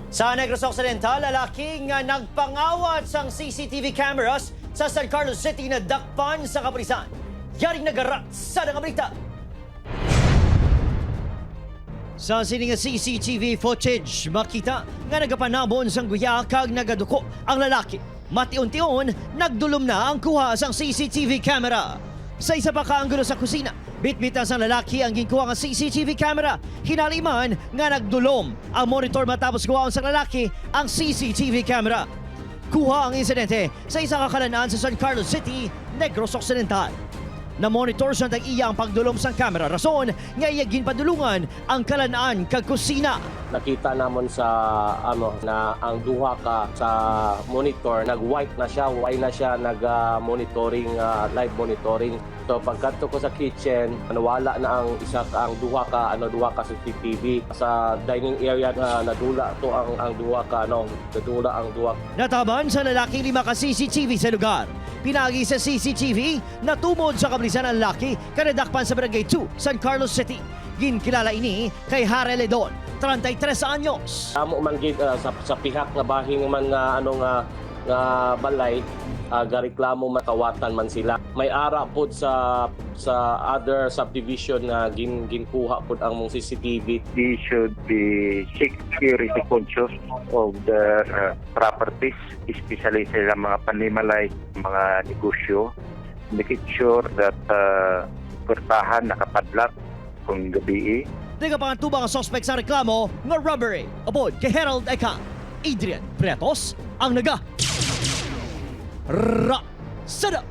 Sa Negros Occidental, lalaki nga nagpangawat sang CCTV cameras sa San Carlos City na dakpan sa kapulisan. Yaring nagarat sa nangabalita. Sa sining CCTV footage, makita nga nagapanabon sang guya kag nagaduko ang lalaki. Mati-unti-on, nagdulom na ang kuha sang CCTV camera. Sa isa pa kaanggulo sa kusina, bitbita sa lalaki ang ginkuha nga CCTV camera. Hinaliman nga nagdulom ang monitor matapos kuhaan sa lalaki ang CCTV camera. Kuha ang insidente sa isa kakalanaan sa San Carlos City, Negros Occidental. Na-monitor sa tag-iya ang pagdulom sa camera. Rason nga iyagin padulungan ang kalanaan kag kusina. Nakita namon sa na ang duha ka sa monitor nag-white na siya nag-monitoring live monitoring. So pagkadto ko sa kitchen, nawala na ang isa ka ang duha ka CCTV sa dining area na nadula to ang duha ka nadula ang duha. Nataban sa lalaki 5 ka CCTV sa lugar. Pinagi sa CCTV natumod sa kablisan ang lalaki kanadakpan sa Barangay 2, San Carlos City. Ginkilala ini kay Harel Ledon, 33 anyos. Amo man gid sa pihak nga bahing man nga balay gareklamo makawatan man sila. May ara pod sa other subdivision na ginkuha pod ang mong CCTV. They should be security conscious of their properties, especially sa mga panimalay, mga negosyo. Make it sure that kurtahan nakapadlock kung gabi. Di ka pangantubang ang suspect sa reklamo nga robbery. Upod kay Harold Eka, Adrian Pretos ang naga. Sada!